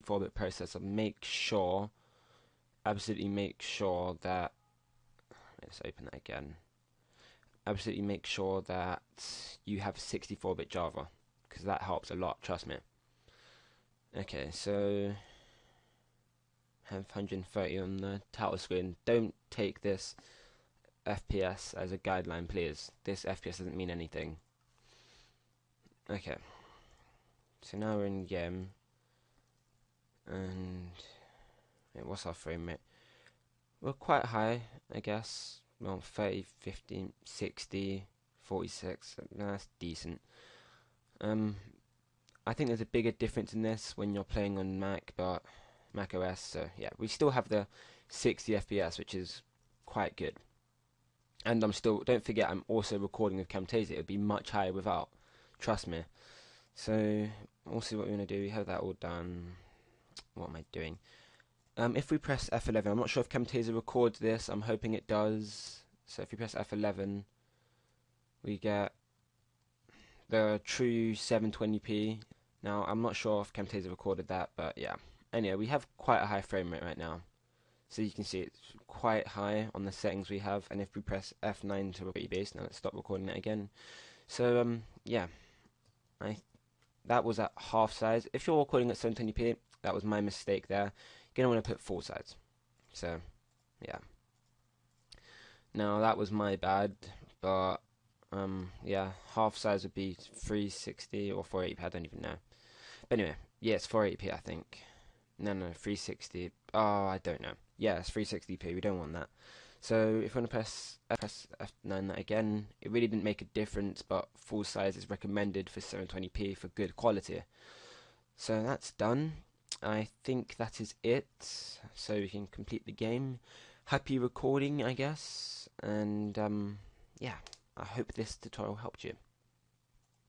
64-bit processor, absolutely make sure that, let's open that again. Absolutely make sure that you have 64-bit Java, because that helps a lot, trust me. Okay, so have 130 on the title screen. Don't take this FPS as a guideline, please. This FPS doesn't mean anything. Okay, so now we're in game, and what's our frame rate? We're quite high, I guess. Well, 30, 50, 60, 46. That's decent. I think there's a bigger difference in this when you're playing on Mac, but Mac OS. So yeah, we still have the 60 FPS, which is quite good. And don't forget, I'm also recording with Camtasia. It would be much higher without. Trust me. So we'll see what we're gonna do. We have that all done. What am I doing? If we press F11, I'm not sure if Camtasia records this. I'm hoping it does. So if we press F11, we get the true 720p. Now, I'm not sure if Camtasia recorded that, but yeah. Anyway, we have quite a high frame rate right now. So you can see it's quite high on the settings we have. And if we press F9 to repeat base, now let's stop recording it again. So, yeah. That was at half size. If you're recording at 720p, that was my mistake there. You're going to want to put full size. So, yeah. Now, that was my bad, but yeah, half size would be 360 or 480p, I don't even know. But anyway, yeah, it's 480p, I think. No, 360. Oh, I don't know. Yeah, it's 360p. We don't want that. So if you want to press F9 that again, it really didn't make a difference, but full size is recommended for 720p for good quality. So that's done. I think that is it. So we can complete the game. Happy recording, I guess. And yeah, I hope this tutorial helped you.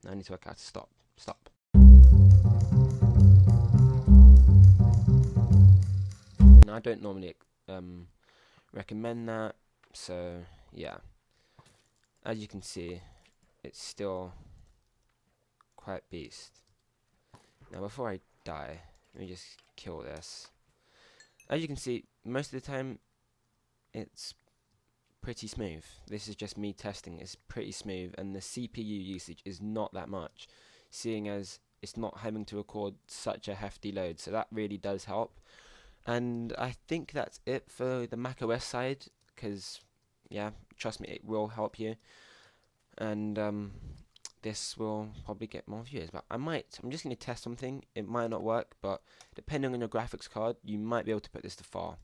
Now I need to work out to stop. Stop. Now, I don't normally recommend that, so yeah. As you can see, it's still quite beast. Now before I die, let me just kill this. As you can see, most of the time it's pretty smooth. This is just me testing. It's pretty smooth, and the CPU usage is not that much, seeing as it's not having to record such a hefty load, so that really does help. And I think that's it for the macOS side, because yeah, trust me, it will help you. And this will probably get more views. But I'm just going to test something. It might not work, but depending on your graphics card, you might be able to put this to far.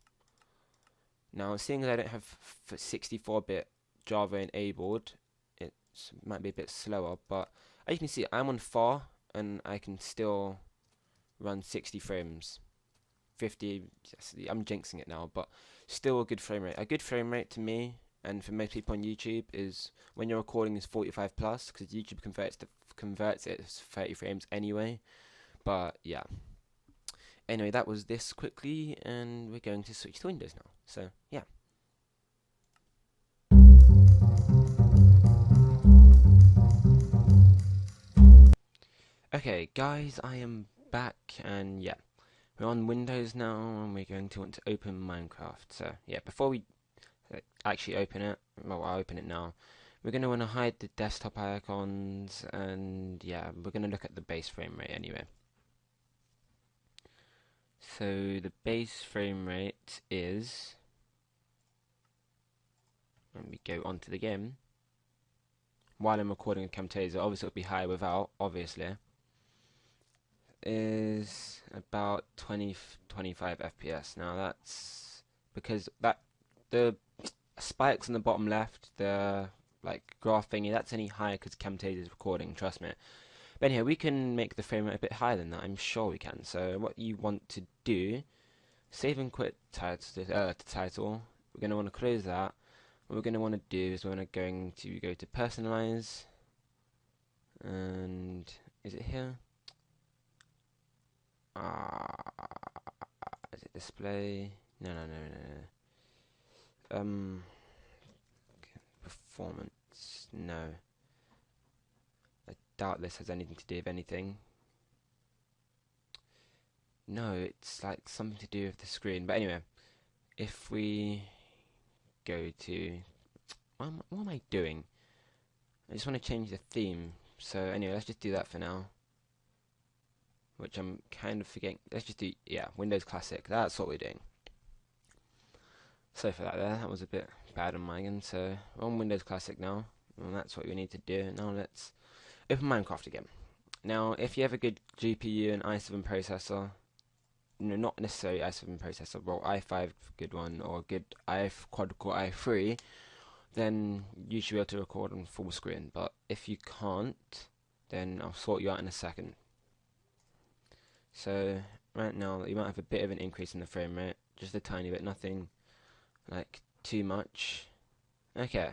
Now, seeing as I don't have 64-bit Java enabled, it might be a bit slower. But as you can see, I'm on far, and I can still run 60 frames. 50, yes, I'm jinxing it now, but still a good frame rate. A good frame rate to me, and for most people on YouTube, is when you're recording is 45 plus, because YouTube converts it as 30 frames anyway. But yeah. Anyway, that was this quickly, and we're going to switch to Windows now. So yeah. Okay, guys, I am back, and yeah. We're on Windows now, and we're going to want to open Minecraft. So yeah, before we actually open it, well, I'll open it now. We're going to want to hide the desktop icons, and yeah, we're going to look at the base frame rate anyway. So the base frame rate is, let me go onto the game. While I'm recording with Camtasia, obviously it'll be high without, obviously. Is about 25 FPS. Now that's because the spikes on the bottom left, the like graph thingy, that's any higher because Camtasia is recording, trust me. But anyhow, we can make the frame rate a bit higher than that, I'm sure we can. So what you want to do, save and quit the title. We're going to want to close that. What we're going to want to do is we're going to go to personalize, and is it here? Is it display? No. Performance. No. I doubt this has anything to do with anything. No, it's like something to do with the screen. But anyway, if we go to what am I doing? I just want to change the theme. So anyway, let's just do that for now. Which I'm kind of forgetting. Let's just do, yeah, Windows Classic. That's what we're doing. So for that there, that was a bit bad on my end. So we're on Windows Classic now, and that's what we need to do. Now let's open Minecraft again. Now, if you have a good GPU and i7 processor, no, not necessarily i7 processor, well, i5 good one, or a good quad-core i3, then you should be able to record on full screen. But if you can't, then I'll sort you out in a second. So right now you might have a bit of an increase in the frame rate, just a tiny bit, nothing like too much. Okay,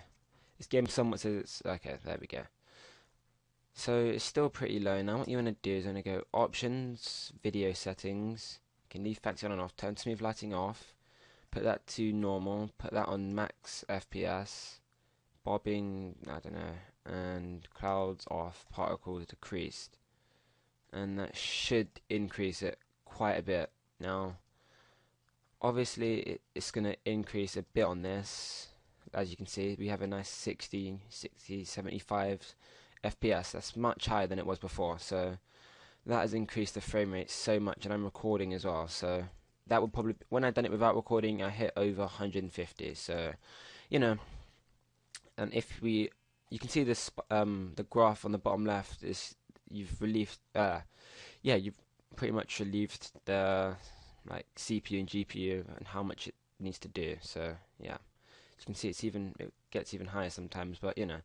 this game somewhat says it's okay. There we go. So it's still pretty low. Now what you want to do is want to go options, video settings. You can leave factory on and off. Turn smooth lighting off. Put that to normal. Put that on max FPS. Bobbing, I don't know, and clouds off. Particles decreased, and that should increase it quite a bit. Now, obviously, it's going to increase a bit on this. As you can see, we have a nice 60, 75 FPS. That's much higher than it was before. So that has increased the frame rate so much, and I'm recording as well. So that would probably, when I've done it without recording, I hit over 150. So, you know, and if you can see this, the graph on the bottom left is you've relieved, you've pretty much relieved the like CPU and GPU and how much it needs to do. So yeah, as you can see, it gets even higher sometimes. But you know,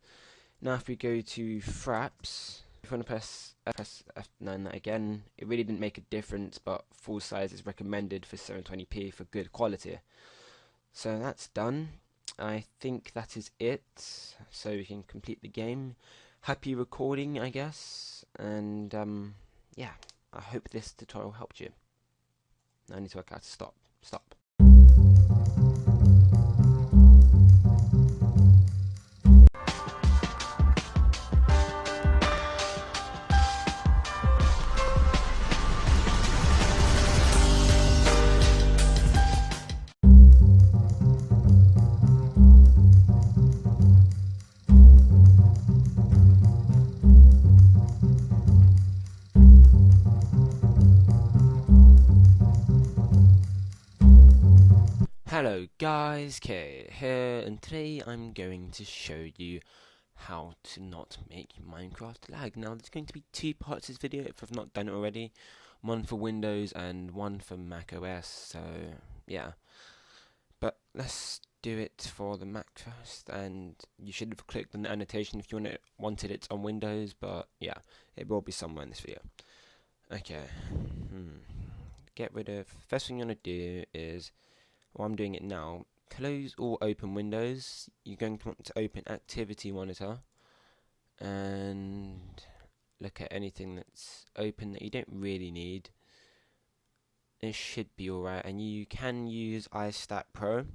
now if we go to Fraps, if you want to press F9 that again, it really didn't make a difference. But full size is recommended for 720p for good quality. So that's done. I think that is it. So we can complete the game. Happy recording, I guess. And yeah, I hope this tutorial helped you. I need to work out to stop. Hello guys, Kay here, and today I'm going to show you how to not make Minecraft lag. Now there's going to be two parts to this video if I've not done it already, one for Windows and one for Mac OS, so yeah. But let's do it for the Mac first, and you should have clicked on the annotation if you wanted it on Windows, but yeah, it will be somewhere in this video. Okay, get rid of, first thing you want to do is, well, I'm doing it now. Close all open windows. You're going to want to open Activity Monitor and look at anything that's open that you don't really need. It should be alright, and you can use iStat Pro,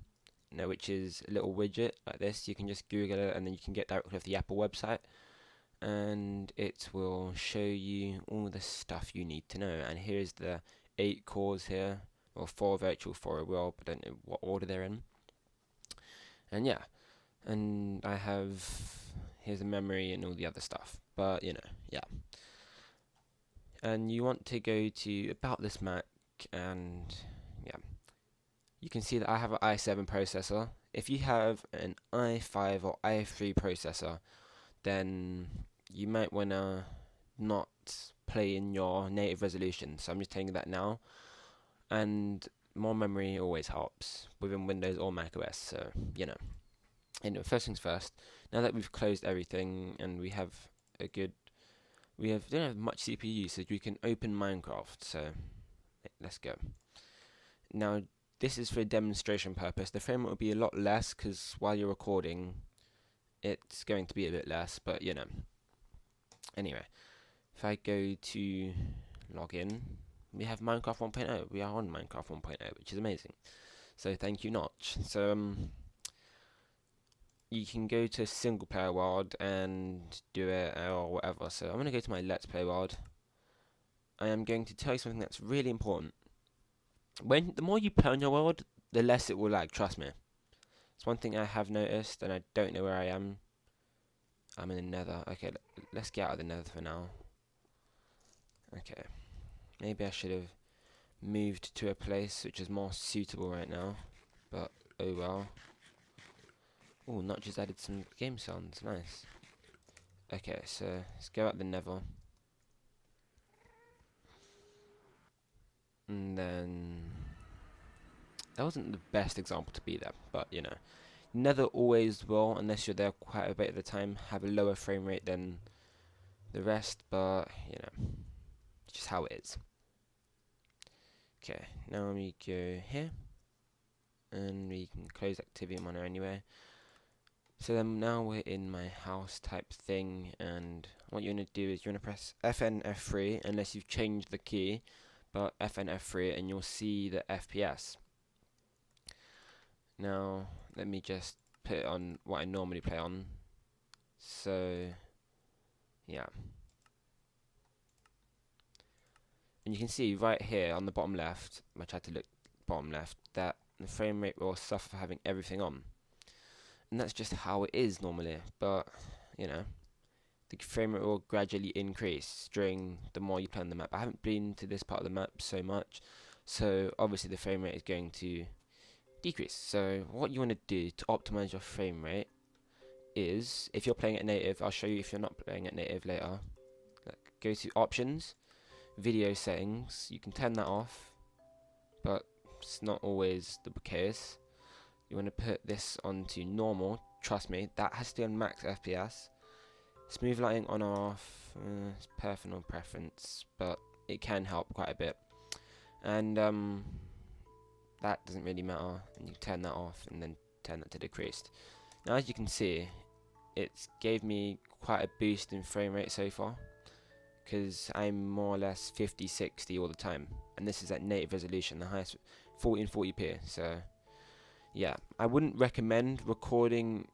which is a little widget like this. You can just Google it and then you can get directly off the Apple website, and it will show you all the stuff you need to know. And here's the 8 cores here. Or 4 virtual, 4 a real, but I don't know what order they're in. And yeah, and I have, here's the memory and all the other stuff, but you know, yeah. And you want to go to About This Mac, and yeah, you can see that I have an i7 processor. If you have an i5 or i3 processor, then you might want to not play in your native resolution, so I'm just telling you that now. And more memory always helps within Windows or Mac OS, so you know. Anyway, first things first, now that we've closed everything and we don't have much CPU usage, we can open Minecraft, so let's go. Now this is for a demonstration purpose. The frame rate will be a lot less because while you're recording it's going to be a bit less, but you know. Anyway, if I go to login, we have Minecraft 1.0. We are on Minecraft 1.0, which is amazing. So thank you, Notch. So you can go to single player world and do it or whatever. So I'm going to go to my Let's Play world. I am going to tell you something that's really important. when the more you play on your world, the less it will lag. Trust me. It's one thing I have noticed, and I don't know where I am. I'm in the Nether. Okay, let's get out of the Nether for now. Okay, maybe I should have moved to a place which is more suitable right now, but oh well. Oh, not just added some game sounds. Nice. Okay, so let's go out the Nether. And then that wasn't the best example to be there, but you know, Nether always will, unless you're there quite a bit of the time, have a lower frame rate than the rest, but you know, it's just how it is. Okay, now we go here, and we can close activity monitor anyway. So then now we're in my house type thing, and what you're going to do is you're going to press FN F3 unless you've changed the key, but FN F3 and you'll see the FPS. Now let me just put it on what I normally play on. So yeah, and you can see right here on the bottom left, I tried to look bottom left, that the frame rate will suffer for having everything on. And that's just how it is normally, but you know, the frame rate will gradually increase during the more you play on the map. I haven't been to this part of the map so much, so obviously the frame rate is going to decrease. So what you want to do to optimize your frame rate is, if you're playing at native, I'll show you if you're not playing at native later. Go to options, video settings, you can turn that off, but it's not always the case. You want to put this onto normal. Trust me, that has to be on max FPS. Smooth lighting on or off, it's personal preference, but it can help quite a bit. And that doesn't really matter, and you turn that off and then turn that to decreased. Now as you can see, it's gave me quite a boost in frame rate so far, because I'm more or less 50-60 all the time, and this is at native resolution, the highest 1440p. So yeah, I wouldn't recommend recording